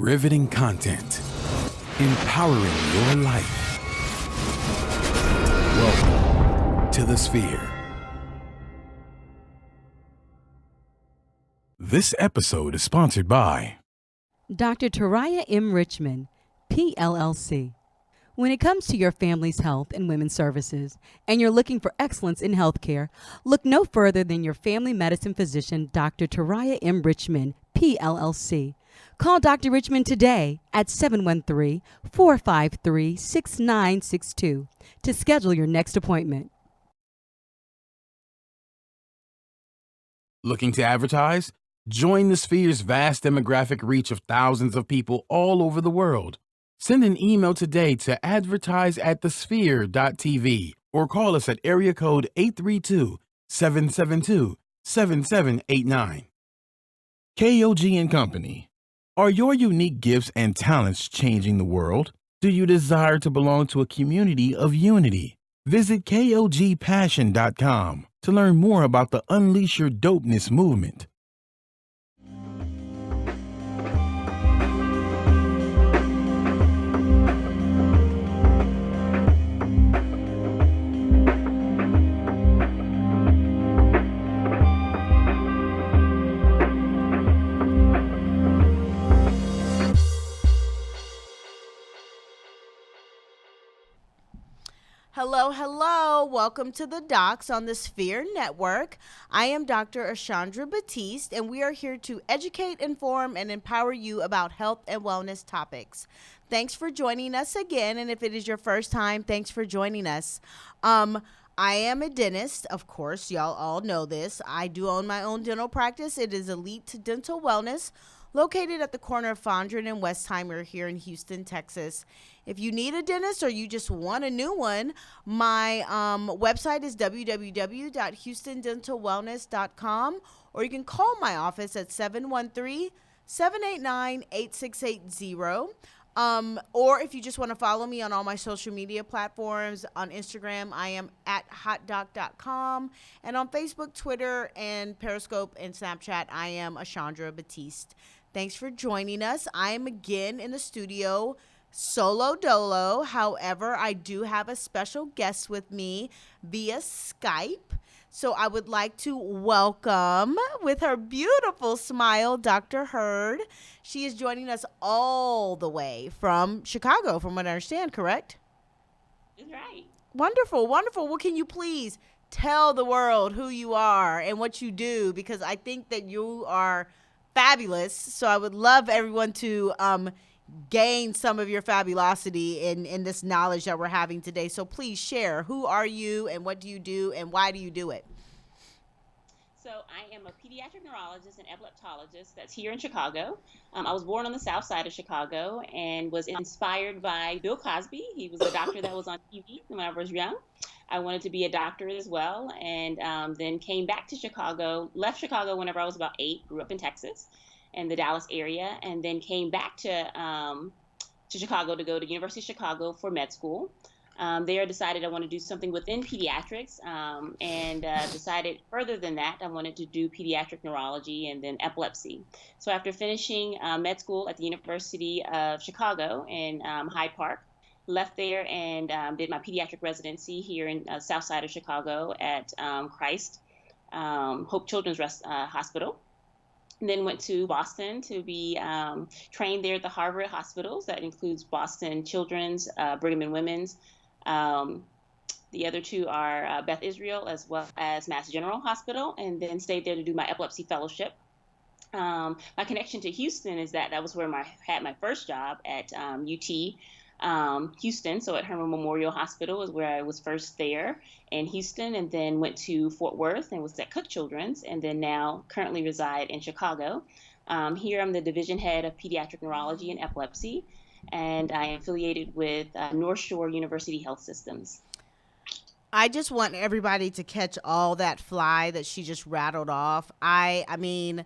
Riveting content. Empowering your life. Welcome to the Sphere. This episode is sponsored by Dr. Taraya M. Richmond, PLLC. When it comes to your family's health and women's services, and you're looking for excellence in healthcare, look no further than your family medicine physician, Dr. Taraya M. Richmond, PLLC. Call Dr. Richmond today at 713-453-6962 to schedule your next appointment. Looking to advertise? Join the Sphere's vast demographic reach of thousands of people all over the world. Send an email today to advertise@thesphere.tv or call us at area code 832-772-7789. KOG and Company. Are your unique gifts and talents changing the world? Do you desire to belong to a community of unity? Visit KOGpassion.com to learn more about the Unleash Your Dopeness movement. Hello, hello. Welcome to the Docs on the Sphere Network. I am Dr. Ashandra Batiste, and we are here to educate, inform, and empower you about health and wellness topics. Thanks for joining us again, and if it is your first time, thanks for joining us. I am a dentist, of course. Y'all all know this. I do own my own dental practice. It is Elite Dental Wellness, located at the corner of Fondren and Westheimer here in Houston, Texas. If you need a dentist or you just want a new one, my website is www.houstondentalwellness.com, or you can call my office at 713-789-8680. Or if you just want to follow me on all my social media platforms, on Instagram, I am at hotdoc.com, and on Facebook, Twitter, and Periscope and Snapchat, I am Ashandra Batiste. Thanks for joining us. I am again in the studio, solo dolo. However, I do have a special guest with me via Skype. So I would like to welcome, with her beautiful smile, Dr. Hurd. She is joining us all the way from Chicago, from what I understand, correct? That's right. Wonderful, wonderful. Well, can you please tell the world who you are and what you do? Because I think that you are fabulous. So I would love everyone to gain some of your fabulosity in this knowledge that we're having today. So please share. Who are you and what do you do and why do you do it? So I am a pediatric neurologist and epileptologist that's here in Chicago. I was born on the south side of Chicago and was inspired by Bill Cosby. He was a doctor that was on TV when I was young. I wanted to be a doctor as well, and then came back to Chicago, left Chicago whenever I was about 8, grew up in Texas and the Dallas area, and then came back to Chicago to go to University of Chicago for med school. There I decided I want to do something within pediatrics, and decided further than that I wanted to do pediatric neurology and then epilepsy. So after finishing med school at the University of Chicago in Hyde Park, left there and did my pediatric residency here in south side of Chicago at Christ Hope Children's Hospital. And then went to Boston to be trained there at the Harvard hospitals. That includes Boston Children's, Brigham and Women's. The other two are Beth Israel as well as Mass General Hospital, and then stayed there to do my epilepsy fellowship. My connection to Houston is that was where I had my first job at UT Houston. So at Herman Memorial Hospital is where I was first there in Houston, and then went to Fort Worth and was at Cook Children's, and then now currently reside in Chicago. Here I'm the division head of pediatric neurology and epilepsy, and I am affiliated with North Shore University Health Systems. I just want everybody to catch all that fly that she just rattled off. I mean,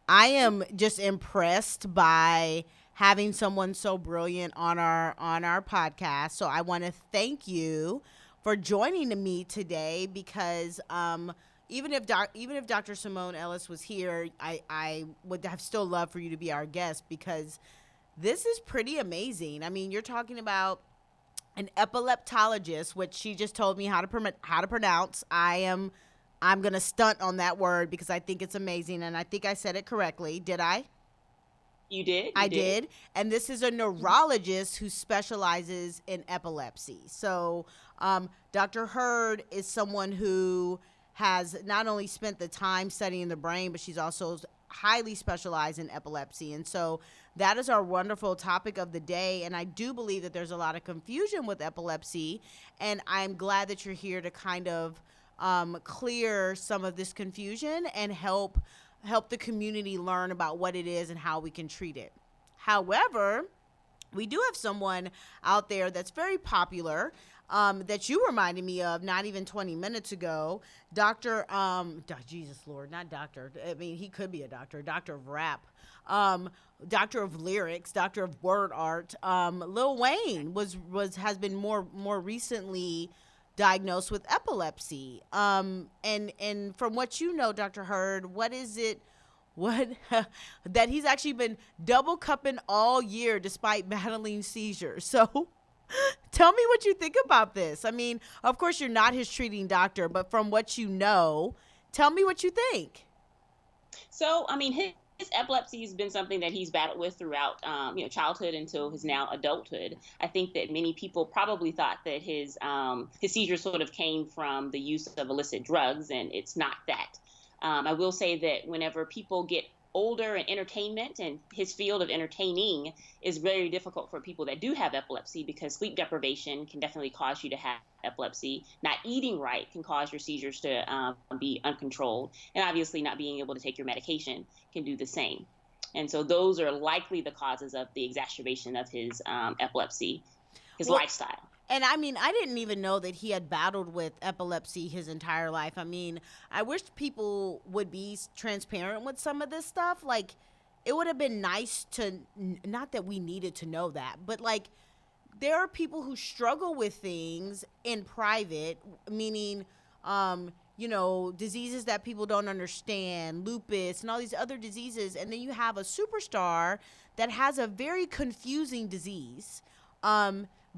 I am just impressed by having someone so brilliant on our podcast. So I want to thank you for joining me today, because even if Dr. Simone Ellis was here, I would have still loved for you to be our guest, because This is pretty amazing. I mean, you're talking about an epileptologist, which she just told me how to pronounce. I'm gonna stunt on that word because I think it's amazing, and I think I said it correctly. Did I? You did. I did. And this is a neurologist who specializes in epilepsy. So, Dr. Hurd is someone who has not only spent the time studying the brain, but she's also highly specialized in epilepsy. And so that is our wonderful topic of the day. And I do believe that there's a lot of confusion with epilepsy. And I'm glad that you're here to kind of clear some of this confusion and help the community learn about what it is and how we can treat it. However, we do have someone out there that's very popular that you reminded me of not even 20 minutes ago. Jesus Lord, not doctor. I mean, he could be a doctor of rap, doctor of lyrics, doctor of word art. Lil Wayne has been more recently diagnosed with epilepsy. And from what you know, Dr. Hurd, what is it that he's actually been double cupping all year despite battling seizures? So tell me what you think about this. I mean, of course you're not his treating doctor, but from what you know, tell me what you think. So, I mean, his epilepsy has been something that he's battled with throughout, childhood until his now adulthood. I think that many people probably thought that his seizures sort of came from the use of illicit drugs, and it's not that. I will say that whenever people get older in entertainment, and his field of entertaining is very difficult for people that do have epilepsy, because sleep deprivation can definitely cause you to have epilepsy. Not eating right can cause your seizures to be uncontrolled. And obviously not being able to take your medication can do the same. And so those are likely the causes of the exacerbation of his epilepsy, his lifestyle. And I mean, I didn't even know that he had battled with epilepsy his entire life. I mean, I wish people would be transparent with some of this stuff. Like, it would have been nice to, not that we needed to know that, but like, there are people who struggle with things in private, meaning, diseases that people don't understand, lupus and all these other diseases. And then you have a superstar that has a very confusing disease,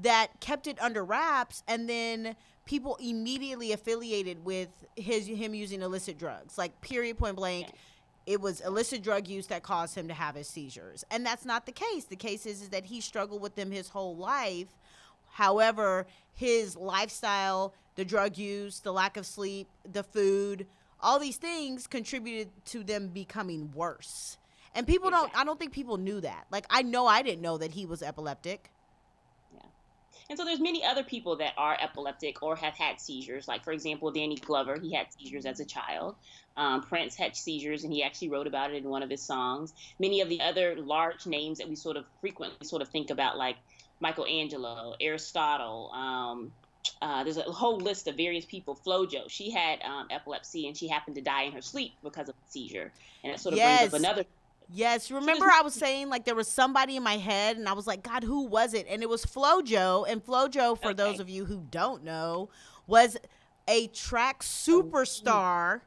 that kept it under wraps, and then people immediately affiliated with him using illicit drugs. Like, period, point blank, it was illicit drug use that caused him to have his seizures. And that's not the case. The case is that he struggled with them his whole life. However, his lifestyle, the drug use, the lack of sleep, the food, all these things contributed to them becoming worse. And people I don't think people knew that. Like, I know I didn't know that he was epileptic. And so there's many other people that are epileptic or have had seizures. Like, for example, Danny Glover, he had seizures as a child. Prince had seizures, and he actually wrote about it in one of his songs. Many of the other large names that we sort of frequently sort of think about, like Michelangelo, Aristotle, there's a whole list of various people. FloJo, she had epilepsy, and she happened to die in her sleep because of a seizure. And it sort of brings up another... Yes, remember I was saying, like, there was somebody in my head, and I was like, God, who was it? And it was FloJo. And FloJo, for those of you who don't know, was a track superstar,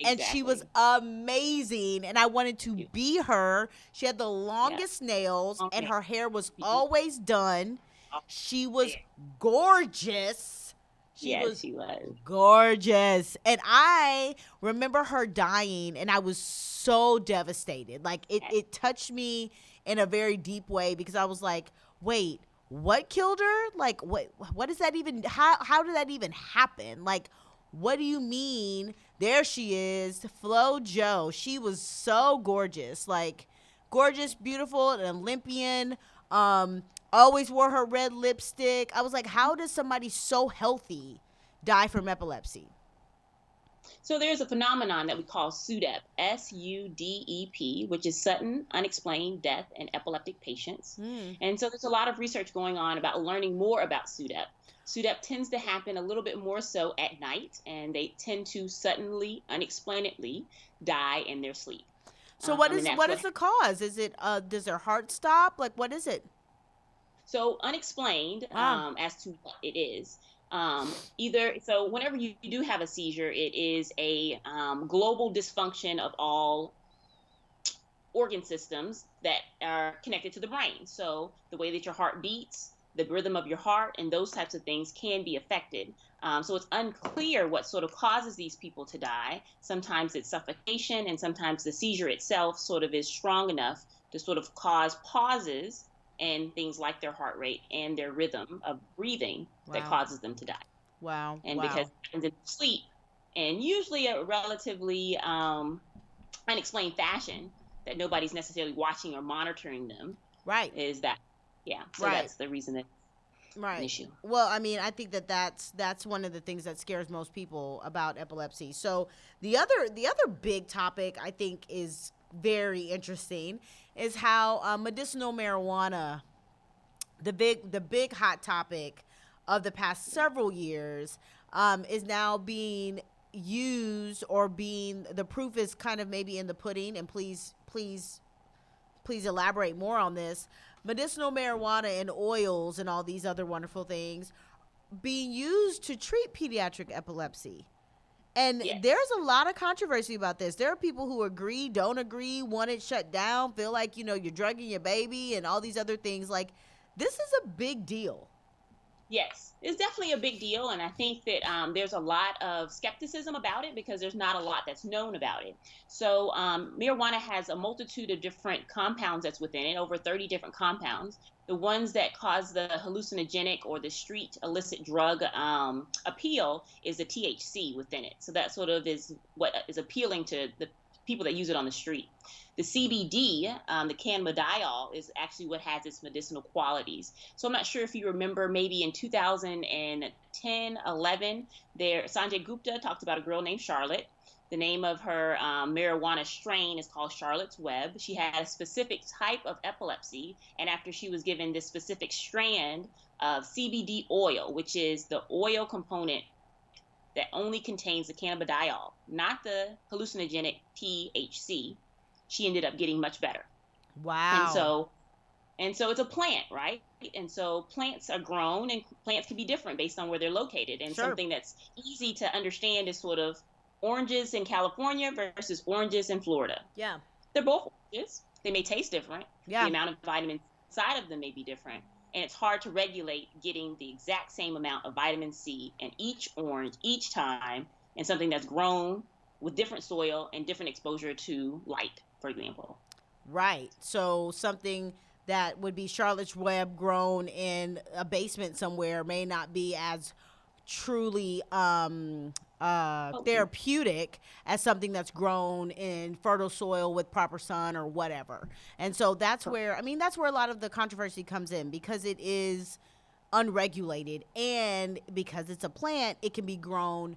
and she was amazing. And I wanted to be her. She had the longest nails, and her hair was always done. She was gorgeous. She was gorgeous. And I remember her dying, and I was so devastated. Like, it touched me in a very deep way, because I was like, wait, what killed her? Like, what is that even, how did that even happen? Like, what do you mean? There she is, FloJo. She was so gorgeous, like, gorgeous, beautiful, an Olympian, always wore her red lipstick. I was like, how does somebody so healthy die from epilepsy? So there's a phenomenon that we call SUDEP, S-U-D-E-P, which is sudden unexplained death in epileptic patients. And so there's a lot of research going on about learning more about SUDEP. SUDEP tends to happen a little bit more so at night, and they tend to suddenly, unexplainedly die in their sleep. So what is the cause? Is it does their heart stop? Like, what is it? So unexplained as to what it is. So whenever you do have a seizure, it is a global dysfunction of all organ systems that are connected to the brain. So the way that your heart beats, the rhythm of your heart, and those types of things can be affected. So it's unclear what sort of causes these people to die. Sometimes it's suffocation, and sometimes the seizure itself sort of is strong enough to sort of cause pauses and things like their heart rate and their rhythm of breathing that Wow. causes them to die. Wow. And because Wow. it happens in sleep, and usually a relatively unexplained fashion that nobody's necessarily watching or monitoring them, Right. is that, yeah, so Right. that's the reason that it's an Right. issue. Well, I mean, I think that that's one of the things that scares most people about epilepsy. So the other big topic I think is very interesting is how medicinal marijuana, the big hot topic of the past several years, is now being used, or being, the proof is kind of maybe in the pudding. And please elaborate more on this. Medicinal marijuana and oils and all these other wonderful things being used to treat pediatric epilepsy. And Yes. there's a lot of controversy about this. There are people who agree, don't agree, want it shut down, feel like, you're drugging your baby and all these other things. Like, this is a big deal. Yes, it's definitely a big deal, and I think that there's a lot of skepticism about it because there's not a lot that's known about it. So marijuana has a multitude of different compounds that's within it, over 30 different compounds. The ones that cause the hallucinogenic or the street illicit drug appeal is the THC within it. So that sort of is what is appealing to the people that use it on the street. The CBD, the cannabidiol, is actually what has its medicinal qualities. So I'm not sure if you remember, maybe in 2010, 11, there Sanjay Gupta talked about a girl named Charlotte. The name of her marijuana strain is called Charlotte's Web. She had a specific type of epilepsy, and after she was given this specific strand of CBD oil, which is the oil component that only contains the cannabidiol, not the hallucinogenic THC, she ended up getting much better. And Wow. so it's a plant, right? And so plants are grown, and plants can be different based on where they're located. And Sure. something that's easy to understand is sort of oranges in California versus oranges in Florida. Yeah. They're both oranges. They may taste different. The Yeah. amount of vitamin inside of them may be different. And it's hard to regulate getting the exact same amount of vitamin C in each orange each time, and something that's grown with different soil and different exposure to light, for example. Right. So something that would be Charlotte's Web grown in a basement somewhere may not be as truly Okay. therapeutic as something that's grown in fertile soil with proper sun or whatever. And so that's where a lot of the controversy comes in, because it is unregulated, and because it's a plant, it can be grown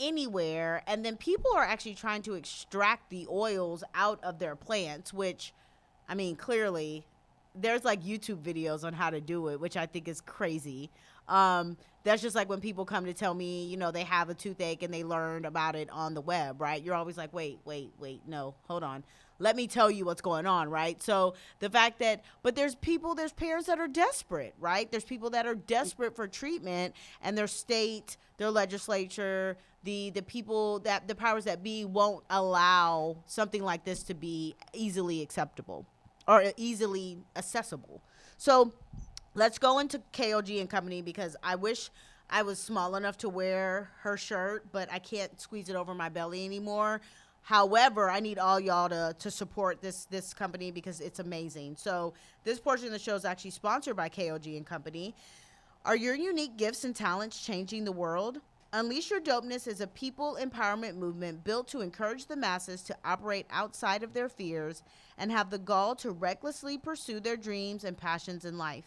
anywhere. And then people are actually trying to extract the oils out of their plants, which, I mean, clearly there's like YouTube videos on how to do it, which I think is crazy. That's just like when people come to tell me, they have a toothache and they learned about it on the web, right? You're always like, wait, no, hold on. Let me tell you what's going on, right? So the fact that, but there's parents that are desperate, right? There's people that are desperate for treatment, and their state, their legislature, the people that, the powers that be, won't allow something like this to be easily acceptable or easily accessible. So let's go into KOG and Company, because I wish I was small enough to wear her shirt, but I can't squeeze it over my belly anymore. However, I need all y'all to support this company, because it's amazing. So this portion of the show is actually sponsored by KOG and Company. Are your unique gifts and talents changing the world? Unleash Your Dopeness is a people empowerment movement built to encourage the masses to operate outside of their fears and have the gall to recklessly pursue their dreams and passions in life.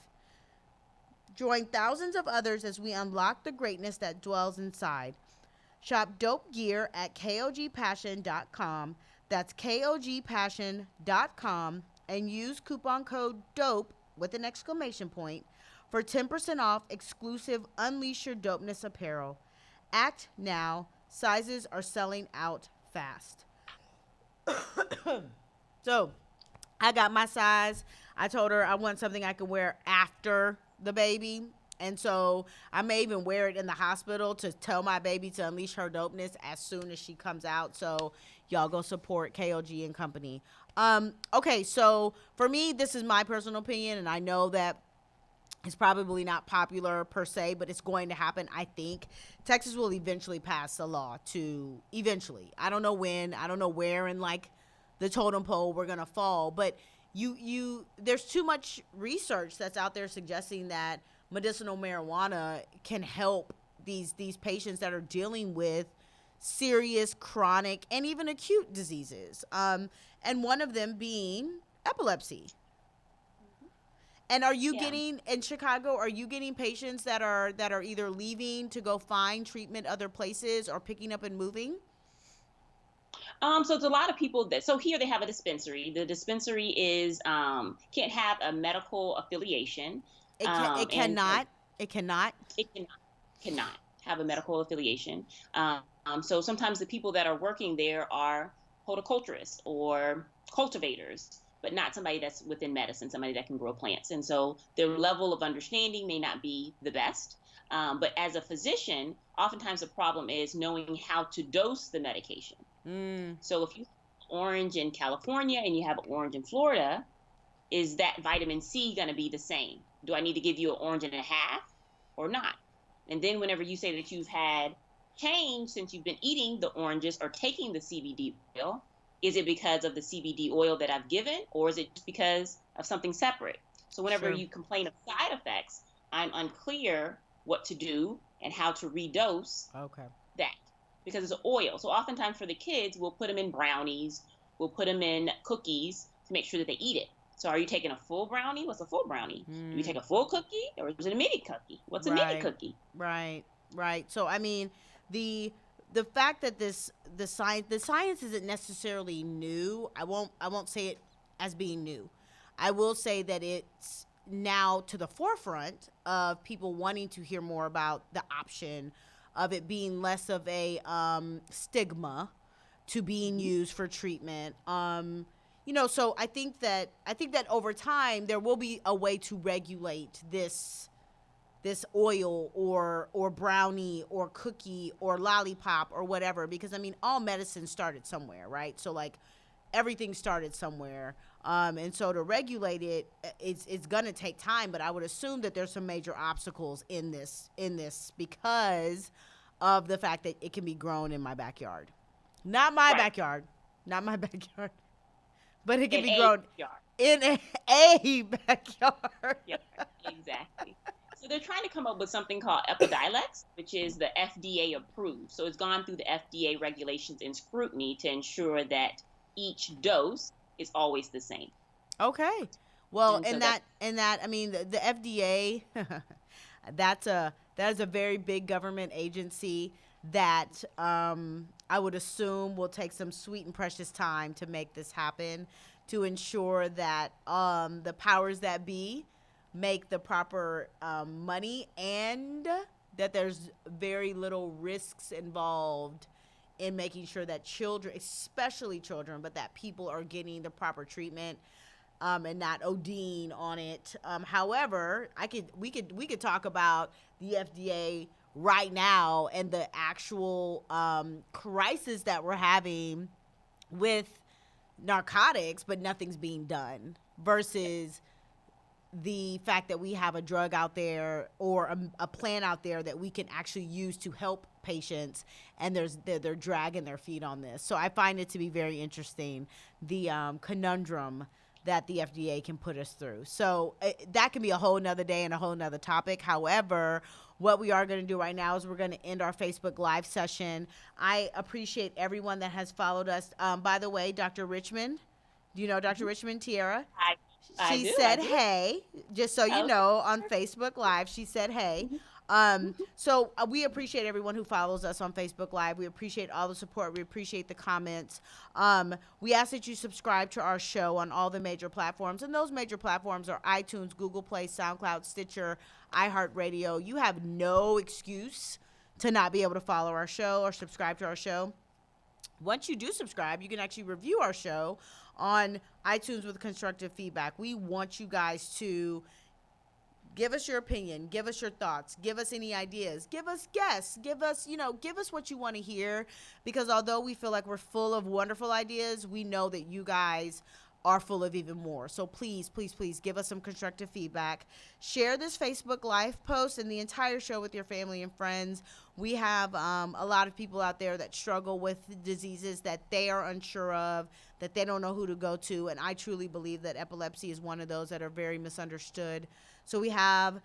Join thousands of others as we unlock the greatness that dwells inside. Shop dope gear at kogpassion.com. That's kogpassion.com, and use coupon code DOPE with an exclamation point for 10% off exclusive Unleash Your Dopeness apparel. Act now. Sizes are selling out fast. So I got my size. I told her I want something I can wear after the baby. And so I may even wear it in the hospital to tell my baby to unleash her dopeness as soon as she comes out. So y'all go support KOG and Company. Okay, so for me, this is my personal opinion, and I know that it's probably not popular per se, but it's going to happen. I think Texas will eventually pass a law to eventually. I don't know when, I don't know where in like the totem pole we're gonna fall, but there's too much research that's out there suggesting that medicinal marijuana can help these patients that are dealing with serious, chronic, and even acute diseases. And one of them being epilepsy. And are you getting in Chicago? Are you getting patients that are either leaving to go find treatment other places or picking up and moving? So it's a lot of people so here they have a dispensary. The dispensary is can't have a medical affiliation. It cannot. It cannot. It cannot have a medical affiliation. So sometimes the people that are working there are horticulturists or cultivators, but not somebody that's within medicine, somebody that can grow plants. And so their level of understanding may not be the best. But as a physician, oftentimes the problem is knowing how to dose the medication. So if you have orange in California and you have orange in Florida, is that vitamin C going to be the same? Do I need to give you an orange and a half or not? And then whenever you say that you've had change since you've been eating the oranges or taking the CBD oil, is it because of the CBD oil that I've given, or is it just because of something separate? So whenever you complain of side effects, I'm unclear what to do and how to redose that, because it's an oil. So oftentimes for the kids, we'll put them in brownies, we'll put them in cookies to make sure that they eat it. So are you taking a full brownie? What's a full brownie? Do you take a full cookie, or is it a mini cookie? What's a mini cookie? Right. So I mean, the fact that the science isn't necessarily new. I won't say it as being new. I will say that it's now to the forefront of people wanting to hear more about the option of it being less of a stigma to being used for treatment. So I think that over time there will be a way to regulate this oil or brownie or cookie or lollipop or whatever, because I mean all medicine started somewhere, right? So like everything started somewhere, and so to regulate it, it's gonna take time. But I would assume that there's some major obstacles in this because of the fact that it can be grown in my backyard, not my backyard, but it can be grown in a backyard. Yep, exactly. So they're trying to come up with something called Epidiolex, which is the FDA approved. So it's gone through the FDA regulations and scrutiny to ensure that each dose is always the same. Okay. Well, and I mean the FDA, that is a very big government agency that I would assume will take some sweet and precious time to make this happen, to ensure that the powers that be make the proper money, and that there's very little risks involved in making sure that children, especially children, but that people are getting the proper treatment and not ODing on it. However, we could talk about the FDA right now and the actual crisis that we're having with narcotics, but nothing's being done, versus the fact that we have a drug out there or a plan out there that we can actually use to help patients, and they're dragging their feet on this. So I find it to be very interesting, the conundrum that the FDA can put us through. So that can be a whole nother day and a whole nother topic. However, what we are going to do right now is we're going to end our Facebook Live session. I appreciate everyone that has followed us. By the way, Dr. Richmond, do you know Dr. Richmond, Tiara? She said hey, just so you know, on Facebook Live, she said hey. So we appreciate everyone who follows us on Facebook Live. We appreciate all the support. We appreciate the comments. We ask that you subscribe to our show on all the major platforms, and those major platforms are iTunes, Google Play, SoundCloud, Stitcher, iHeartRadio. You have no excuse to not be able to follow our show or subscribe to our show. Once you do subscribe, you can actually review our show on iTunes with constructive feedback. We want you guys to Give us your opinion. Give us your thoughts. Give us any ideas. Give us guests. Give us what you want to hear. Because although we feel like we're full of wonderful ideas, we know that you guys are full of even more. So please, please, please give us some constructive feedback. Share this Facebook Live post and the entire show with your family and friends. We have a lot of people out there that struggle with diseases that they are unsure of, that they don't know who to go to. And I truly believe that epilepsy is one of those that are very misunderstood. So we have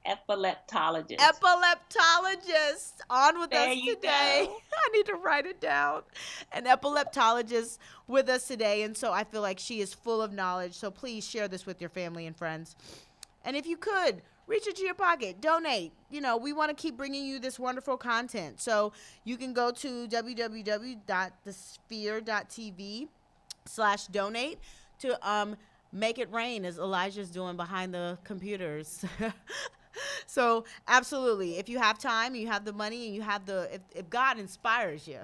Epileptologist. Epileptologist on with There us you today. go. I need to write it down. An epileptologist with us today. And so I feel like she is full of knowledge. So please share this with your family and friends. And if you could, reach into your pocket, donate. We want to keep bringing you this wonderful content. So you can go to www.thesphere.tv/donate to make it rain, as Elijah's doing behind the computers. So absolutely, if you have time, you have the money, and you have if God inspires you,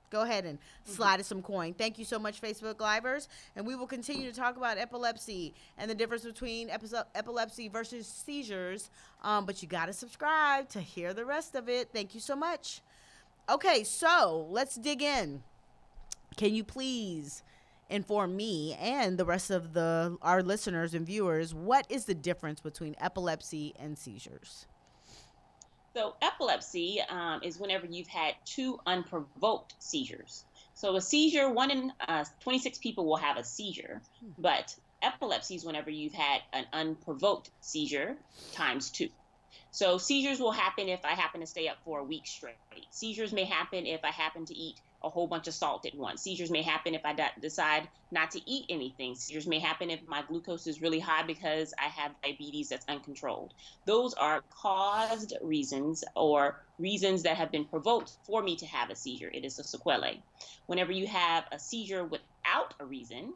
go ahead and slide us some coin. Thank you so much, Facebook Livers. And we will continue to talk about epilepsy and the difference between epilepsy versus seizures. But you got to subscribe to hear the rest of it. Thank you so much. Okay, so let's dig in. Can you please inform me and the rest of our listeners and viewers, what is the difference between epilepsy and seizures? So epilepsy is whenever you've had two unprovoked seizures. So a seizure, 1 in 26 people will have a seizure, but epilepsy is whenever you've had an unprovoked seizure times 2. So seizures will happen if I happen to stay up for a week straight. Seizures may happen if I happen to eat a whole bunch of salt at once. Seizures may happen if I decide not to eat anything. Seizures may happen if my glucose is really high because I have diabetes that's uncontrolled. Those are caused reasons or reasons that have been provoked for me to have a seizure. It is a sequelae. Whenever you have a seizure without a reason,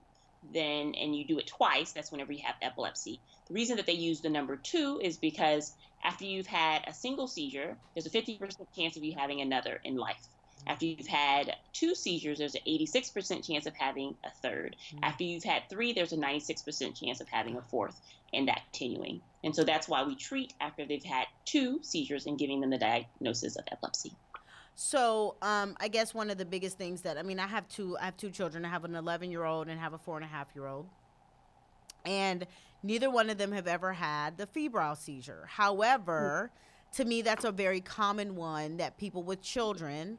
and you do it twice, that's whenever you have epilepsy. The reason that they use the number 2 is because after you've had a single seizure, there's a 50% chance of you having another in life. After you've had 2 seizures, there's an 86% chance of having a third. After you've had 3, there's a 96% chance of having a fourth, and that continuing. And so that's why we treat after they've had 2 seizures and giving them the diagnosis of epilepsy. So I guess one of the biggest things that, I have two children. I have an 11-year-old and have a 4.5-year-old. And neither one of them have ever had the febrile seizure. However, to me, that's a very common one that people with children,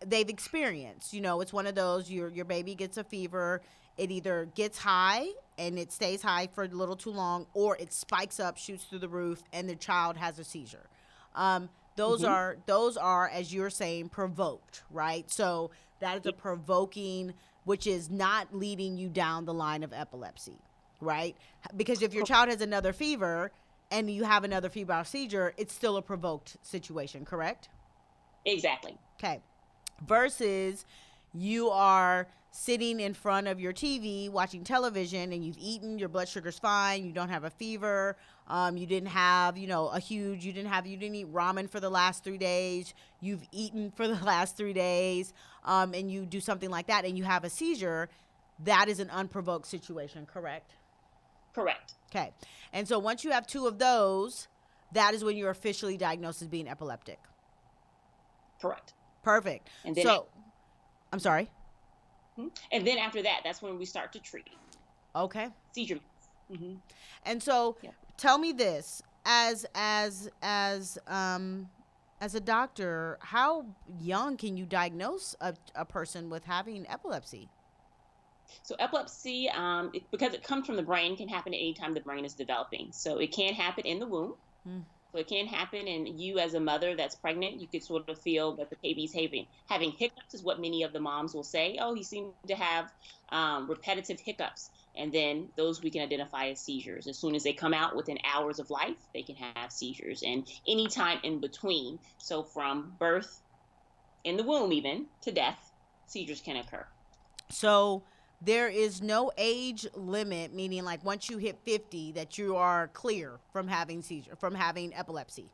they've experienced. It's one of those, your baby gets a fever, it either gets high and it stays high for a little too long, or it spikes up, shoots through the roof, and the child has a seizure. Those are, as you're saying, provoked, right? So that is a provoking, which is not leading you down the line of epilepsy, right? Because if your child has another fever and you have another febrile seizure, it's still a provoked situation, correct? Exactly. Okay. Versus you are sitting in front of your TV watching television and you've eaten, your blood sugar's fine, you don't have a fever, you didn't have, you didn't eat ramen for the last 3 days, you've eaten for the last 3 days, and you do something like that and you have a seizure, that is an unprovoked situation, correct? Correct. Okay. And so once you have 2 of those, that is when you're officially diagnosed as being epileptic. Correct. Perfect. And then I'm sorry. And then after that, that's when we start to treat. Okay. Seizure. And so tell me this, as a doctor, how young can you diagnose a person with having epilepsy? So epilepsy, because it comes from the brain, can happen at any time the brain is developing. So it can happen in the womb. So it can happen, and you as a mother that's pregnant, you could sort of feel that the baby's having hiccups is what many of the moms will say. Oh, he seemed to have repetitive hiccups. And then those we can identify as seizures. As soon as they come out within hours of life, they can have seizures. And any time in between, so from birth, in the womb even, to death, seizures can occur. So there is no age limit, meaning like once you hit 50 that you are clear from having epilepsy.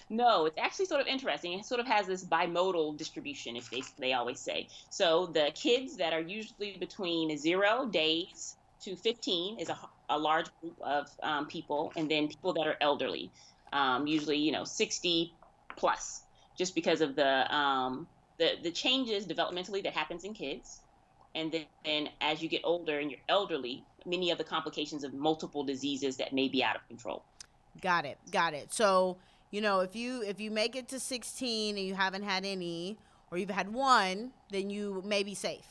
No, it's actually sort of interesting. It sort of has this bimodal distribution, if they always say. So the kids that are usually between 0 days to 15 is a large group of people, and then people that are elderly, usually 60 plus, just because of the changes developmentally that happens in kids. And then as you get older and you're elderly, many of the complications of multiple diseases that may be out of control. Got it. Got it. So, if you make it to 16 and you haven't had any, or you've had one, then you may be safe.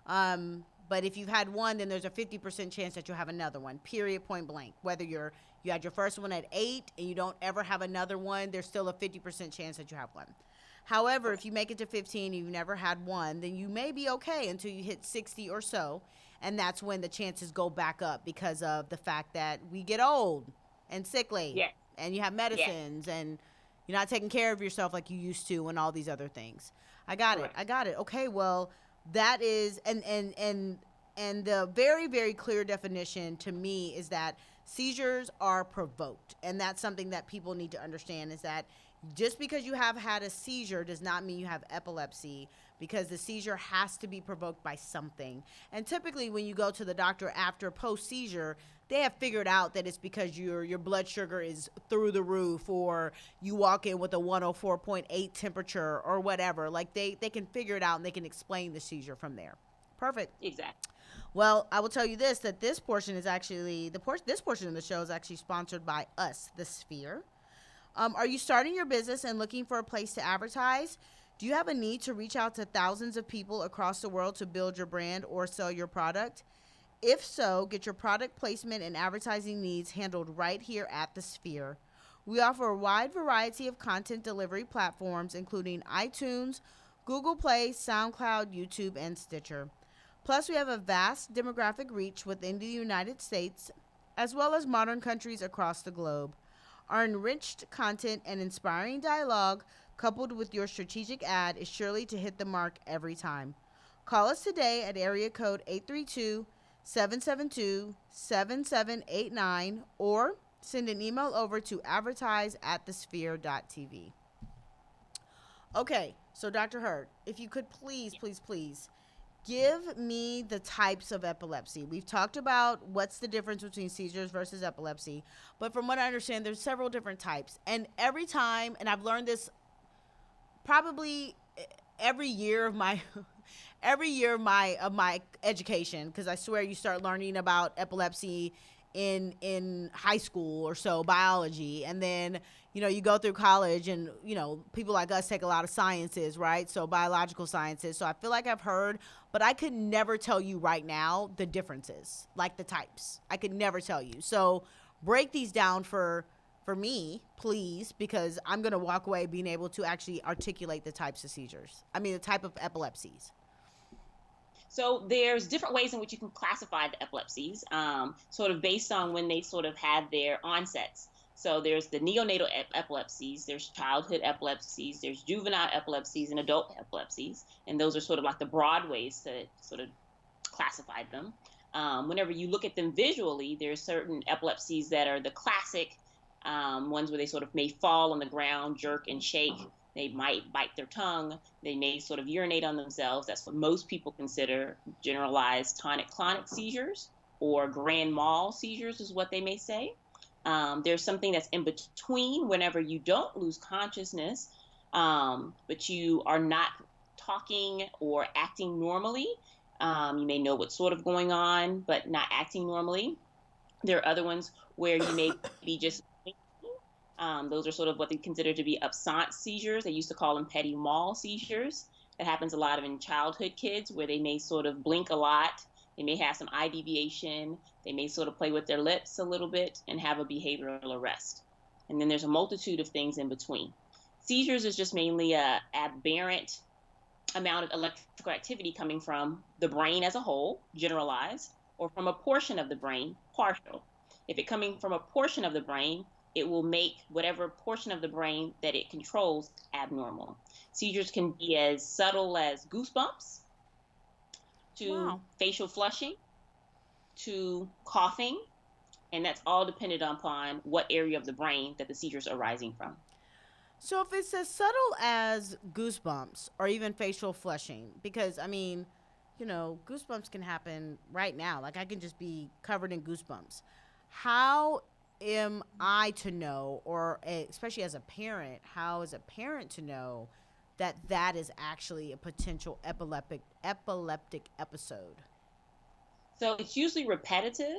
But if you've had one, then there's a 50% chance that you'll have another one. Period. Point blank. Whether you had your first one at 8 and you don't ever have another one, there's still a 50% chance that you have one. However, if you make it to 15 and you've never had one, then you may be okay until you hit 60 or so. And that's when the chances go back up because of the fact that we get old and sickly, Yes. and you have Yes. medicines, and you're not taking care of yourself like you used to, and all these other things. I got it. Correct. I got it. Okay, well, that is, and the very, very clear definition to me is that seizures are provoked, and that's something that people need to understand, is that just because you have had a seizure does not mean you have epilepsy, because the seizure has to be provoked by something. And typically when you go to the doctor after post seizure, they have figured out that it's because your blood sugar is through the roof, or you walk in with a 104.8 temperature or whatever. Like they can figure it out, and they can explain the seizure from there. Perfect. Exactly. Well, I will tell you this, that this portion is actually this portion of the show is actually sponsored by us, the Sphere. Are you starting your business and looking for a place to advertise? Do you have a need to reach out to thousands of people across the world to build your brand or sell your product? If so, get your product placement and advertising needs handled right here at the Sphere. We offer a wide variety of content delivery platforms, including iTunes, Google Play, SoundCloud, YouTube, and Stitcher. Plus, we have a vast demographic reach within the United States, as well as modern countries across the globe. Our enriched content and inspiring dialogue, coupled with your strategic ad, is surely to hit the mark every time. Call us today at area code 832-772-7789, or send an email over to advertise@thesphere.tv. Okay, so Dr. Hurd, if you could please give me the types of epilepsy. We've talked about what's the difference between seizures versus epilepsy, but from what I understand, there's several different types. And every time, and I've learned this probably every year of my my education, because I swear you start learning about epilepsy in high school or so, biology, and then you go through college, and people like us take a lot of sciences, right? So biological sciences. So I feel like I've heard, but I could never tell you right now the differences, like the types. I could never tell you. So break these down for me, please, because I'm going to walk away being able to actually articulate the types of seizures. I mean, the type of epilepsies. So there's different ways in which you can classify the epilepsies, sort of based on when they sort of had their onsets. So there's the neonatal epilepsies, there's childhood epilepsies, there's juvenile epilepsies, and adult epilepsies. And those are sort of like the broad ways to sort of classify them. Whenever you look at them visually, there's certain epilepsies that are the classic ones where they sort of may fall on the ground, jerk and shake. They might bite their tongue. They may sort of urinate on themselves. That's what most people consider generalized tonic-clonic seizures, or grand mal seizures is what they may say. There's something that's in between, whenever you don't lose consciousness, but you are not talking or acting normally. You may know what's sort of going on, but not acting normally. There are other ones where you may be just those are sort of what they consider to be absence seizures. They used to call them petit mal seizures. That happens a lot in childhood kids, where they may sort of blink a lot. They may have some eye deviation. They may sort of play with their lips a little bit and have a behavioral arrest. And then there's a multitude of things in between. Seizures is just mainly a aberrant amount of electrical activity coming from the brain as a whole, generalized, or from a portion of the brain, partial. If it's coming from a portion of the brain, it will make whatever portion of the brain that it controls abnormal. Seizures can be as subtle as goosebumps, to facial flushing, to coughing, and that's all dependent upon what area of the brain that the seizures are arising from. So if it's as subtle as goosebumps or even facial flushing, because I mean, goosebumps can happen right now. Like I can just be covered in goosebumps. How am I to know, or especially as a parent, how is a parent to know that that is actually a potential epileptic episode? So it's usually repetitive.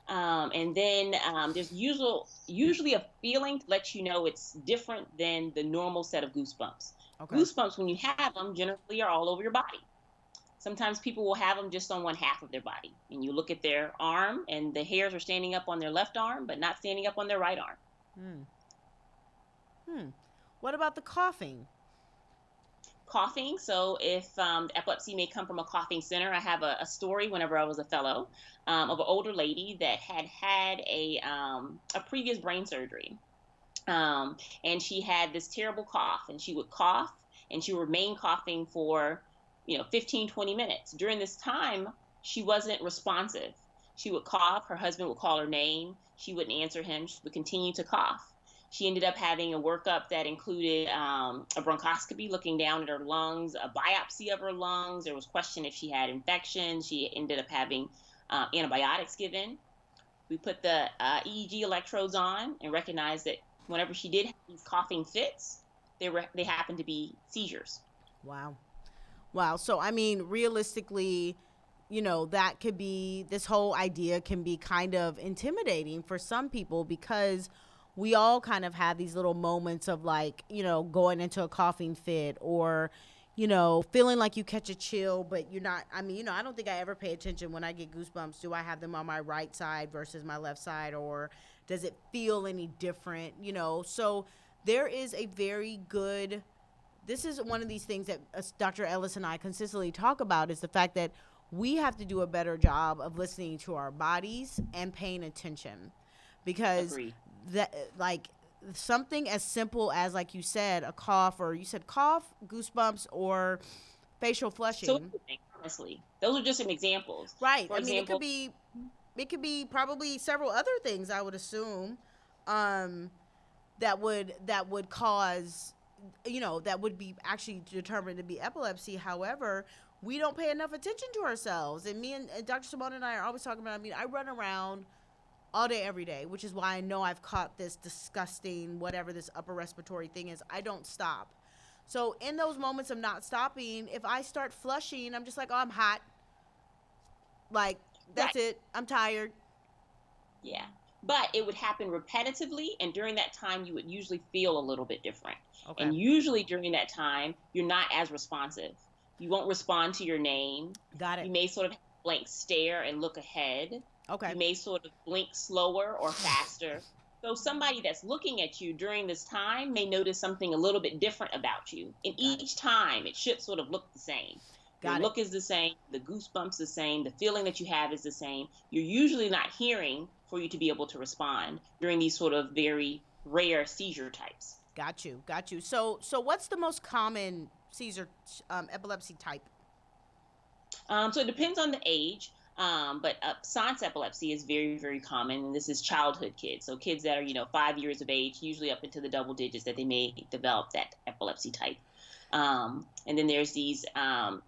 And then there's usually a feeling to let you know it's different than the normal set of goosebumps. Okay. Goosebumps, when you have them, generally are all over your body. Sometimes people will have them just on one half of their body. And you look at their arm, and the hairs are standing up on their left arm, but not standing up on their right arm. What about the coughing? Coughing. So if epilepsy may come from a coughing center, I have a story whenever I was a fellow of an older lady that had a previous brain surgery. And she had this terrible cough, and she would cough and she would remain coughing for 15, 20 minutes. During this time, she wasn't responsive. She would cough, her husband would call her name, she wouldn't answer him, she would continue to cough. She ended up having a workup that included a bronchoscopy looking down at her lungs, a biopsy of her lungs. There was question if she had infection. She ended up having antibiotics given. We put the EEG electrodes on and recognized that whenever she did have these coughing fits, they happened to be seizures. Wow. Wow. So, I mean, realistically, that could be, this whole idea can be kind of intimidating for some people because we all kind of have these little moments of like, going into a coughing fit or, feeling like you catch a chill, but you're not. I mean, I don't think I ever pay attention when I get goosebumps. Do I have them on my right side versus my left side, or does it feel any different? So there is a very good, this is one of these things that Dr. Ellis and I consistently talk about is the fact that we have to do a better job of listening to our bodies and paying attention because Agreed. that like something as simple as like you said a cough, or you said cough, goosebumps, or facial flushing. So honestly, those are just some examples. Right. For I mean, example, it could be probably several other things, I would assume, that would cause, that would be actually determined to be epilepsy. However, we don't pay enough attention to ourselves. And me and Dr. Simone and I are always talking about, I mean, I run around all day, every day, which is why I know I've caught this disgusting, whatever this upper respiratory thing is. I don't stop. So in those moments of not stopping, if I start flushing, I'm just like, oh, I'm hot. Like, that's right. it. I'm tired. Yeah. But it would happen repetitively, and during that time, you would usually feel a little bit different. Okay. And usually during that time, you're not as responsive. You won't respond to your name. Got it. You may sort of blank stare and look ahead. Okay. You may sort of blink slower or faster. So somebody that's looking at you during this time may notice something a little bit different about you. And each time, it should sort of look the same. Your look is the same, the goosebumps the same, the feeling that you have is the same. You're usually not hearing for you to be able to respond during these sort of very rare seizure types. Got you. So what's the most common seizure epilepsy type? So it depends on the age. But absence epilepsy is very, very common, and this is childhood kids. So kids that are, 5 years of age, usually up into the double digits, that they may develop that epilepsy type. And then there's these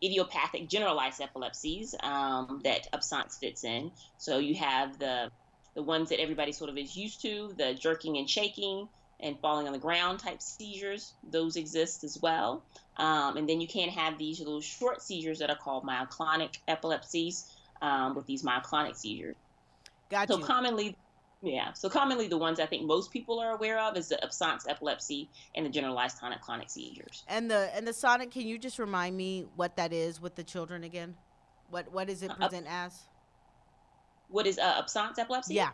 idiopathic generalized epilepsies that absence fits in. So you have the ones that everybody sort of is used to, the jerking and shaking and falling on the ground type seizures. Those exist as well. And then you can have these little short seizures that are called myoclonic epilepsies. With these myoclonic seizures. Gotcha. So commonly the ones I think most people are aware of is the absence epilepsy and the generalized tonic-clonic seizures. And the sonic, can you just remind me what that is with the children again? What does it present as? What is absence epilepsy? Yeah.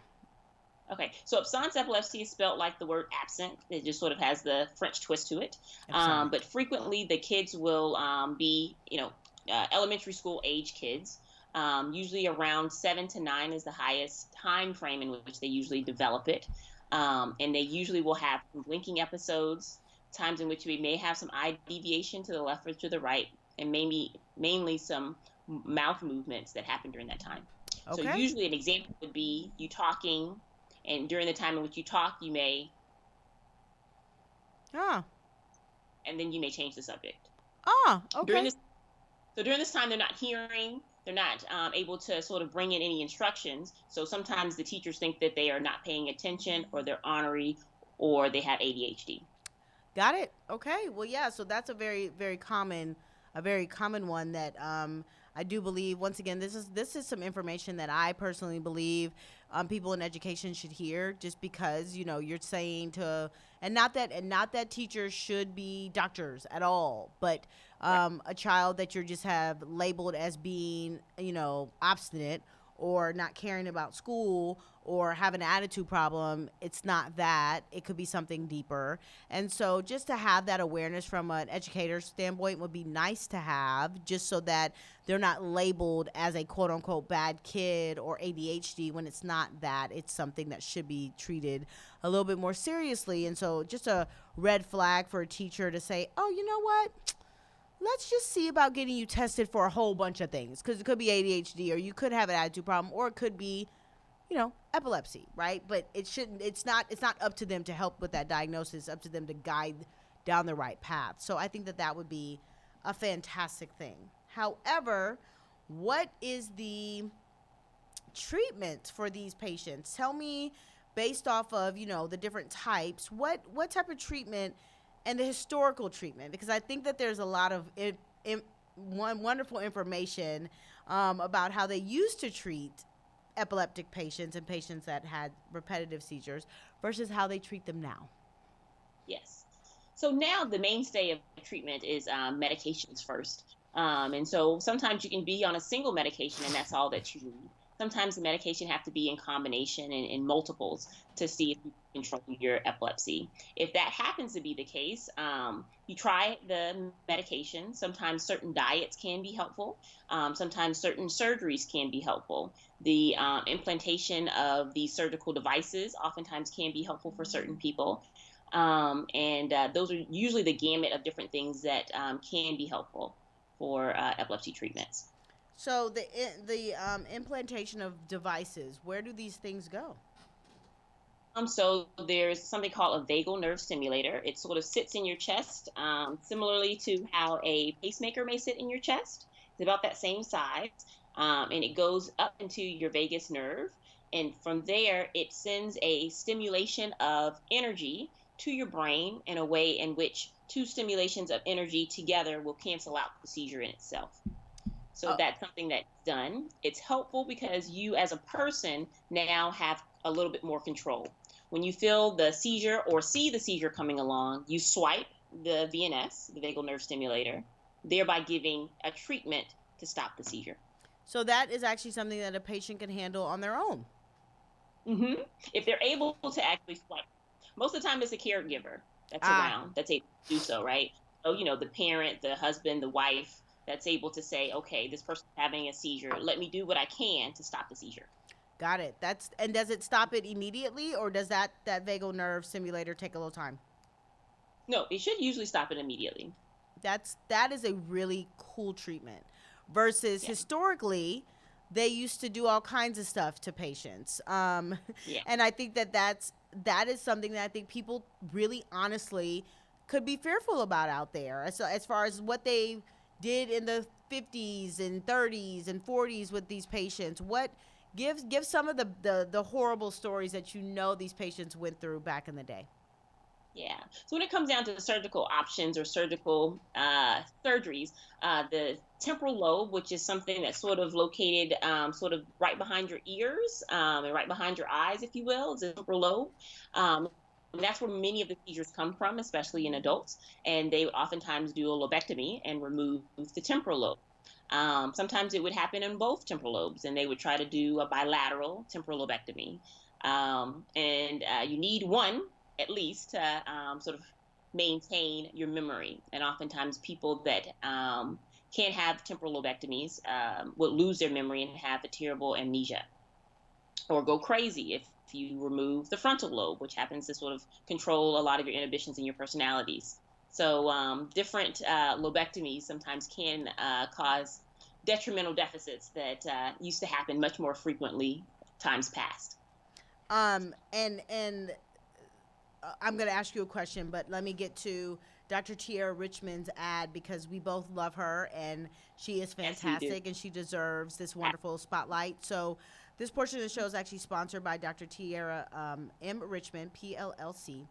Okay, so absence epilepsy is spelled like the word absent. It just sort of has the French twist to it. But frequently the kids will be, elementary school age kids. Usually around 7 to 9 is the highest time frame in which they usually develop it. And they usually will have blinking episodes, times in which we may have some eye deviation to the left or to the right, and mainly some mouth movements that happen during that time. Okay. So usually an example would be you talking, and during the time in which you talk, you may and then you may change the subject. Ah, During okay. this during this time, they're not hearing, they're not able to sort of bring in any instructions. So sometimes the teachers think that they are not paying attention, or they're ornery, or they have ADHD. Got it. Okay. Well, yeah. So that's a very common one that I do believe. Once again, this is some information that I personally believe people in education should hear, just because you're saying to, and not that teachers should be doctors at all, but Right. a child that you just have labeled as being obstinate or not caring about school or have an attitude problem. It's not that. It could be something deeper. And so just to have that awareness from an educator's standpoint would be nice to have, just so that they're not labeled as a quote unquote bad kid or ADHD when it's not that. It's something that should be treated a little bit more seriously. And so just a red flag for a teacher to say, oh, you know what? Let's just see about getting you tested for a whole bunch of things, because it could be ADHD, or you could have an attitude problem, or it could be epilepsy, right? But it's not up to them to help with that diagnosis. It's up to them to guide down the right path. So I think that would be a fantastic thing. However, what is the treatment for these patients? Tell me, based off of the different types, what type of treatment and the historical treatment, because I think that there's a lot of wonderful information about how they used to treat epileptic patients and patients that had repetitive seizures versus how they treat them now. Yes. So now the mainstay of treatment is medications first. And so sometimes you can be on a single medication and that's all that you need. Sometimes the medication have to be in combination and in multiples to see if you can control your epilepsy. If that happens to be the case, you try the medication. Sometimes certain diets can be helpful. Sometimes certain surgeries can be helpful. The implantation of these surgical devices oftentimes can be helpful for certain people. And those are usually the gamut of different things that can be helpful for epilepsy treatments. So the implantation of devices, where do these things go? So there's something called a vagal nerve stimulator. It sort of sits in your chest, similarly to how a pacemaker may sit in your chest. It's about that same size, and it goes up into your vagus nerve. And from there, it sends a stimulation of energy to your brain in a way in which two stimulations of energy together will cancel out the seizure in itself. So Oh, that's something that's done. It's helpful because you, as a person, now have a little bit more control. When you feel the seizure or see the seizure coming along, you swipe the VNS, the vagal nerve stimulator, thereby giving a treatment to stop the seizure. so that is actually something that a patient can handle on their own. hmm If they're able to actually swipe, most of the time it's a caregiver that's Ah, around that's able to do so, right? So, the parent, the husband, the wife that's able to say, okay, this person's having a seizure. Let me do what I can to stop the seizure. got it. And does it stop it immediately, or does that vagal nerve stimulator take a little time? No, it should usually stop it immediately. That is a really cool treatment versus Yeah. historically they used to do all kinds of stuff to patients. Yeah. And I think that is something that I think people really honestly could be fearful about out there, as far as what they did in the 50s and 30s and 40s with these patients. What give some of the horrible stories that these patients went through back in the day. Yeah. So when it comes down to surgical options or surgical surgeries, the temporal lobe, which is something that's sort of located sort of right behind your ears and right behind your eyes, if you will, is the temporal lobe. And that's where many of the seizures come from, especially in adults. And they oftentimes do a lobectomy and remove the temporal lobe. Sometimes it would happen in both temporal lobes, and they would try to do a bilateral temporal lobectomy. And you need one at least to sort of maintain your memory. And oftentimes, people that can't have temporal lobectomies will lose their memory and have a terrible amnesia or go crazy if you remove the frontal lobe, which happens to sort of control a lot of your inhibitions and your personalities. So, different lobectomies sometimes can cause detrimental deficits that used to happen much more frequently times past. And I'm going to ask you a question, but let me get to Dr. Tiara Richmond's ad because we both love her and she is Yes, we do. fantastic and she deserves this wonderful spotlight. So this portion of the show is actually sponsored by Dr. Tiara M. Richmond, PLLC.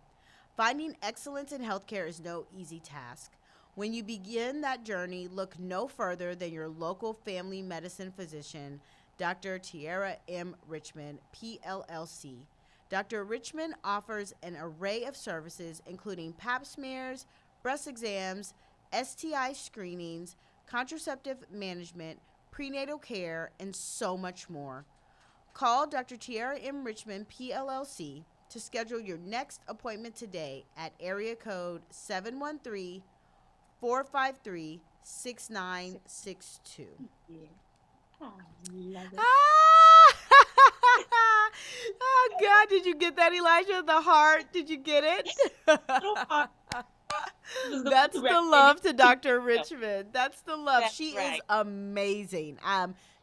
Finding excellence in healthcare is no easy task. When you begin that journey, look no further than your local family medicine physician, Dr. Tiara M. Richmond, PLLC. Dr. Richmond offers an array of services, including pap smears, breast exams, STI screenings, contraceptive management, prenatal care, and so much more. Call Dr. Tiara M. Richmond, PLLC, to schedule your next appointment today at area code 713-453-6962. Yeah. I love it. Oh, God, did you get that, Elijah? The heart, did you get it? Little heart. That's the love to Dr. Richmond. That's the love. That's She right. is amazing.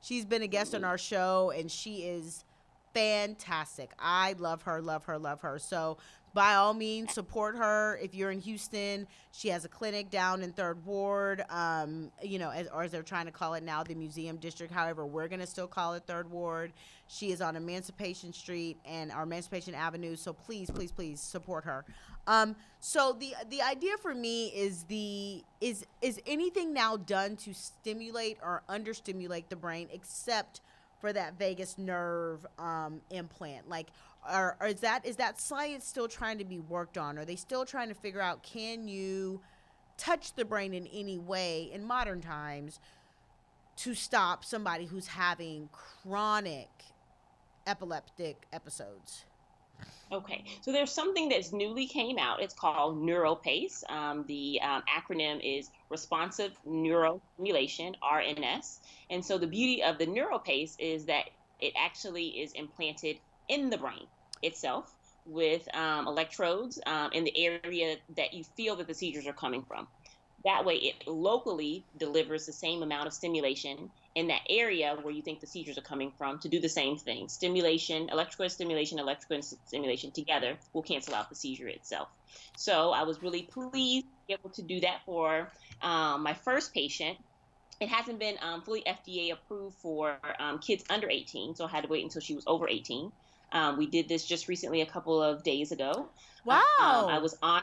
She's been a guest on our show, and she is fantastic. I love her, love her, love her. So by all means, support her. If you're in Houston, she has a clinic down in 3rd Ward, or as they're trying to call it now, the Museum District. However, we're going to still call it 3rd Ward. She is on Emancipation Street and our Emancipation Avenue. So please, please, please support her. So the idea for me is is anything now done to stimulate or understimulate the brain except for that vagus nerve implant? Like, or is that science still trying to be worked on? Are they still trying to figure out, can you touch the brain in any way in modern times to stop somebody who's having chronic epileptic episodes? Okay, so there's something that's newly came out. It's called NeuroPace. The acronym is Responsive Neurostimulation, RNS. And so the beauty of the NeuroPace is that it actually is implanted in the brain itself with electrodes in the area that you feel that the seizures are coming from. That way, it locally delivers the same amount of stimulation in that area where you think the seizures are coming from to do the same thing. Electrical stimulation together will cancel out the seizure itself. So I was really pleased to be able to do that for my first patient. It hasn't been fully FDA approved for kids under 18, so I had to wait until she was over 18. We did this just recently, a couple of days ago. Wow. I was on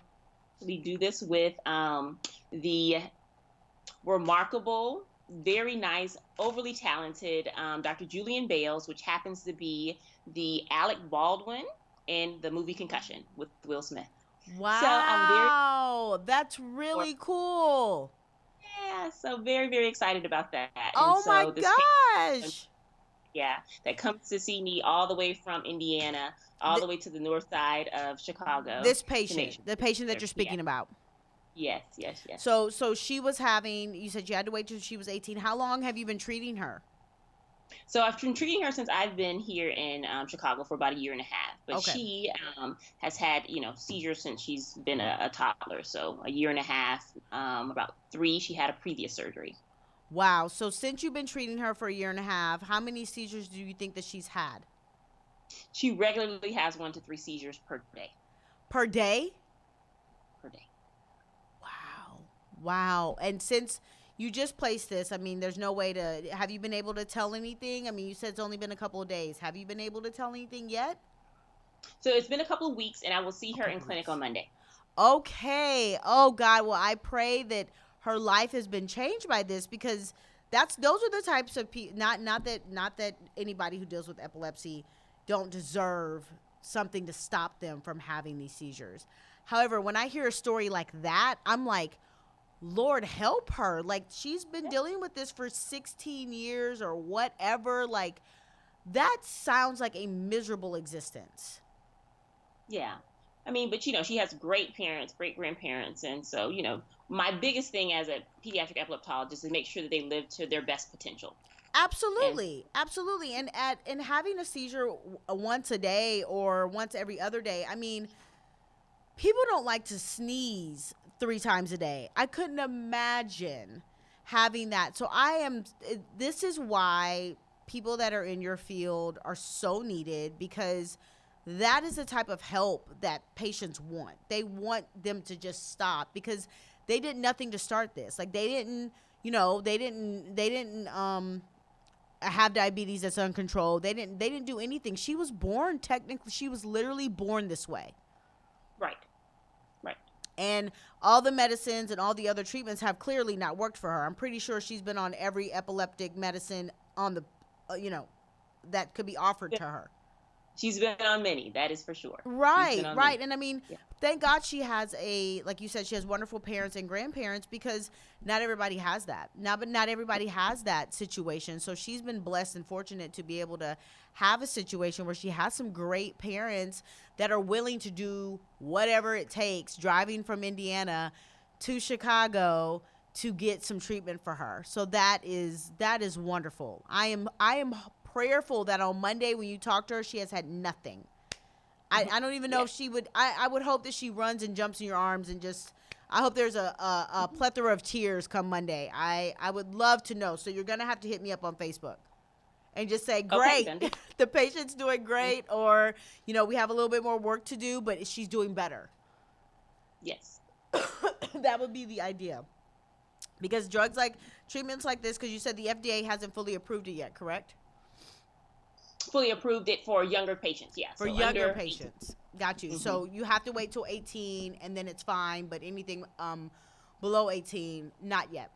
to do this with the remarkable, very nice, overly talented Dr. Julian Bales, which happens to be the Alec Baldwin in the movie Concussion with Will Smith. Wow. So I'm that's really cool. so very, very excited about that. Oh, and so my this gosh. that comes to see me all the way from Indiana, all the way to the north side of Chicago. This patient, the patient that you're speaking about. Yes. So she was having, you said you had to wait till she was 18. How long have you been treating her? So I've been treating her since I've been here in Chicago for about a year and a half. But Okay. she has had, seizures since she's been a toddler. So a year and a half, about 3, she had a previous surgery. Wow. So since you've been treating her for a year and a half, how many seizures do you think that she's had? She regularly has 1 to 3 seizures per day. Per day? Per day. Wow. And since you just placed this, I mean, there's no way to, have you been able to tell anything? I mean, you said it's only been a couple of days. Have you been able to tell anything yet? So it's been a couple of weeks, and I will see her in clinic on Monday. Okay. Oh, God. Well, I pray that her life has been changed by this, because those are the types of people, not that anybody who deals with epilepsy don't deserve something to stop them from having these seizures. However, when I hear a story like that, I'm like, Lord help her. Like, she's been dealing with this for 16 years or whatever. Like, that sounds like a miserable existence. Yeah. I mean, but she has great parents, great grandparents. And so, my biggest thing as a pediatric epileptologist is make sure that they live to their best potential. Absolutely. And having a seizure once a day or once every other day, I mean, people don't like to sneeze 3 times a day. I couldn't imagine having that. So this is why people that are in your field are so needed, because that is the type of help that patients want. They want them to just stop because they did nothing to start this. Like they didn't, have diabetes that's uncontrolled. They didn't do anything. She was born, technically, she was literally born this way. Right. Right. And all the medicines and all the other treatments have clearly not worked for her. I'm pretty sure she's been on every epileptic medicine on the, that could be offered to her. She's been on many, that is for sure. Right. Many. And I mean, thank God she has like you said, she has wonderful parents and grandparents, because not everybody has that. But not everybody has that situation. So she's been blessed and fortunate to be able to have a situation where she has some great parents that are willing to do whatever it takes, driving from Indiana to Chicago to get some treatment for her. So that is wonderful. I am prayerful that on Monday when you talk to her, she has had nothing. I don't even know if she would. I would hope that she runs and jumps in your arms and just. I hope there's a plethora of tears come Monday. I would love to know. So you're gonna have to hit me up on Facebook and just say, great, Okay, the patient's doing great, or we have a little bit more work to do, but she's doing better. Yes. That would be the idea. Because treatments like this, because you said the FDA hasn't fully approved it yet, correct? Fully approved it for younger patients, yeah. For younger patients. Got you. Mm-hmm. So you have to wait till 18 and then it's fine, but anything below 18, not yet.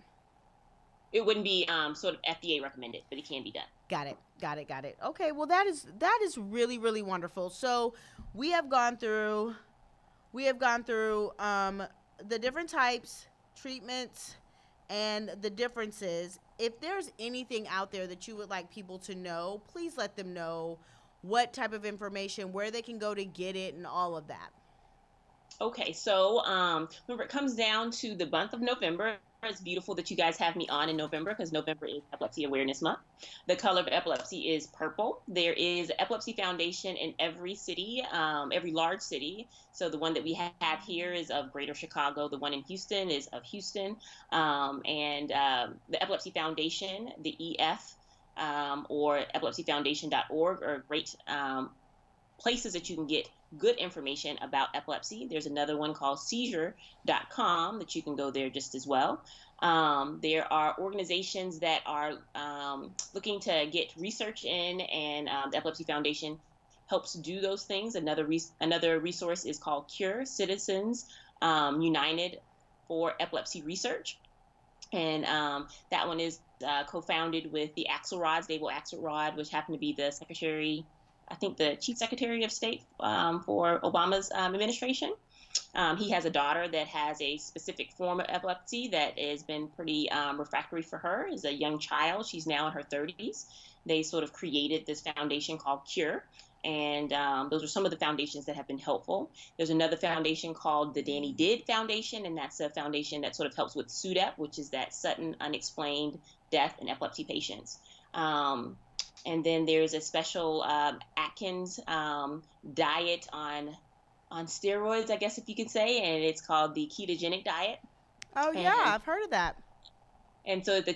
It wouldn't be sort of FDA recommended, but it can be done. Got it. Okay, well that is really, really wonderful. So we have gone through the different types, treatments, and the differences. If there's anything out there that you would like people to know, please let them know what type of information, where they can go to get it, and all of that. Okay, so remember, it comes down to the month of November. It's beautiful that you guys have me on in November, because November is Epilepsy Awareness Month. The color of epilepsy is purple. There is an Epilepsy Foundation in every city, every large city. So the one that we have here is of Greater Chicago. The one in Houston is of Houston. And the Epilepsy Foundation, the EF, or epilepsyfoundation.org are great places that you can get good information about epilepsy. There's another one called seizure.com that you can go there just as well. There are organizations that are looking to get research in, and the Epilepsy Foundation helps do those things. Another resource is called CURE, Citizens United for Epilepsy Research. And that one is co-founded with the Axelrods, David Axelrod, which happened to be the secretary, I think the chief secretary of state for Obama's administration. He has a daughter that has a specific form of epilepsy that has been pretty refractory for her as a young child. She's now in her 30s. They sort of created this foundation called CURE. And those are some of the foundations that have been helpful. There's another foundation called the Danny Did Foundation, and that's a foundation that sort of helps with SUDEP, which is that sudden unexplained death in epilepsy patients. And then there's a special Atkins diet on steroids, I guess if you could say, and it's called the ketogenic diet. Oh, yeah, I've heard of that. And so the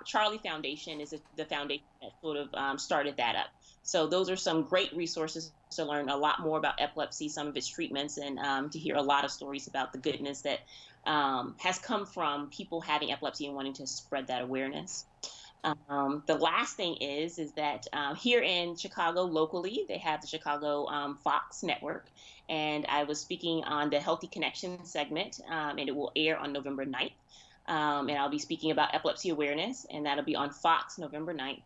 Charlie Foundation is the foundation that sort of started that up. So those are some great resources to learn a lot more about epilepsy, some of its treatments, and to hear a lot of stories about the goodness that has come from people having epilepsy and wanting to spread that awareness. The last thing is that here in Chicago locally, they have the Chicago Fox Network, and I was speaking on the Healthy Connection segment, and it will air on November 9th. And I'll be speaking about epilepsy awareness, and that'll be on Fox November 9th.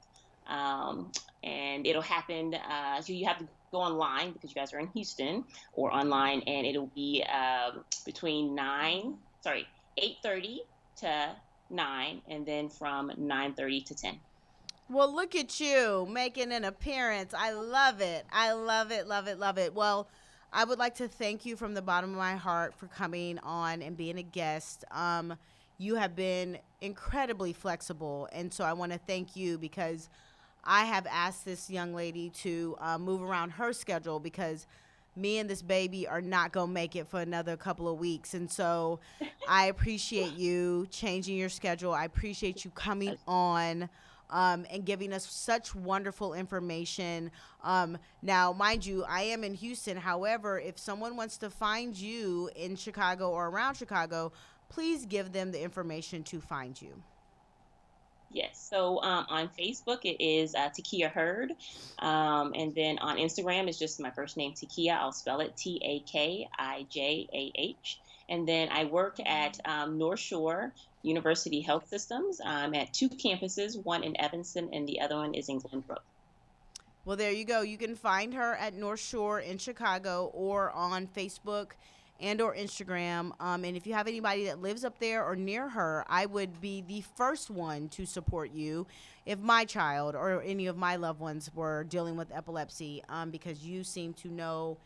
And it'll happen, so you have to go online because you guys are in Houston, or online, and it'll be between 8:30 to 9, and then from 9:30 to 10. Well, look at you making an appearance. I love it. I love it, love it, love it. Well, I would like to thank you from the bottom of my heart for coming on and being a guest. You have been incredibly flexible, and so I want to thank you, because I have asked this young lady to move around her schedule, because me and this baby are not going to make it for another couple of weeks. And so I appreciate you changing your schedule. I appreciate you coming on and giving us such wonderful information. Now, mind you, I am in Houston. However, if someone wants to find you in Chicago or around Chicago, please give them the information to find you. Yes. So on Facebook, it is Takia Hurd. And then on Instagram, it's just my first name, Takia. I'll spell it Takijah. And then I work at North Shore University Health Systems. I'm at two campuses, one in Evanston and the other one is in Glenbrook. Well, there you go. You can find her at North Shore in Chicago or on Facebook and or Instagram. And if you have anybody that lives up there or near her, I would be the first one to support you if my child or any of my loved ones were dealing with epilepsy, because you seem to know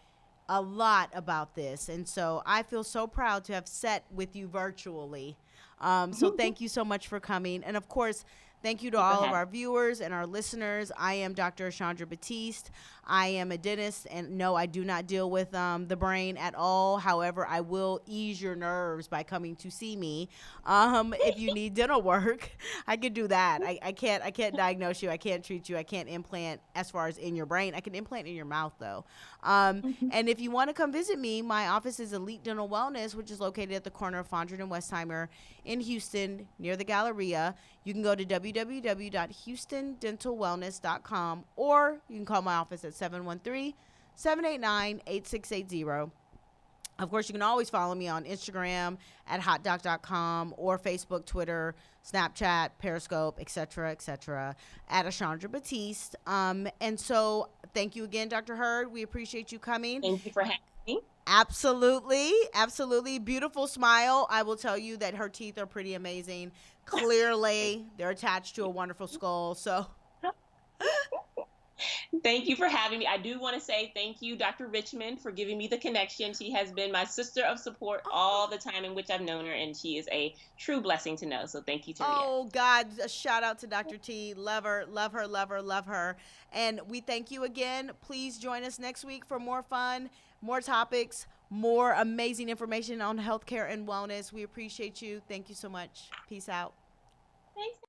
a lot about this. And so I feel so proud to have sat with you virtually. So thank you so much for coming. And of course, thank you to all of our viewers and our listeners. I am Dr. Chandra Batiste. I am a dentist, and no, I do not deal with the brain at all. However, I will ease your nerves by coming to see me. If you need dental work, I can do that. I can't diagnose you. I can't treat you. I can't implant as far as in your brain. I can implant in your mouth though. And if you want to come visit me, my office is Elite Dental Wellness, which is located at the corner of Fondren and Westheimer in Houston near the Galleria. You can go to www.houstondentalwellness.com, or you can call my office at 713-789-8680. Of course, you can always follow me on Instagram at hotdoc.com or Facebook, Twitter, Snapchat, Periscope, etc., at Ashandra Batiste. And so thank you again, Dr. Hurd. We appreciate you coming. Thank you for having me. Absolutely. Beautiful smile. I will tell you that her teeth are pretty amazing. Clearly, they're attached to a wonderful skull. So thank you for having me. I do want to say thank you, Dr. Richmond, for giving me the connection. She has been my sister of support all the time in which I've known her, and she is a true blessing to know. So thank you, Taria. Oh, God, a shout out to Dr. T. Love her. And we thank you again. Please join us next week for more fun, more topics, more amazing information on healthcare and wellness. We appreciate you. Thank you so much. Peace out. Thanks.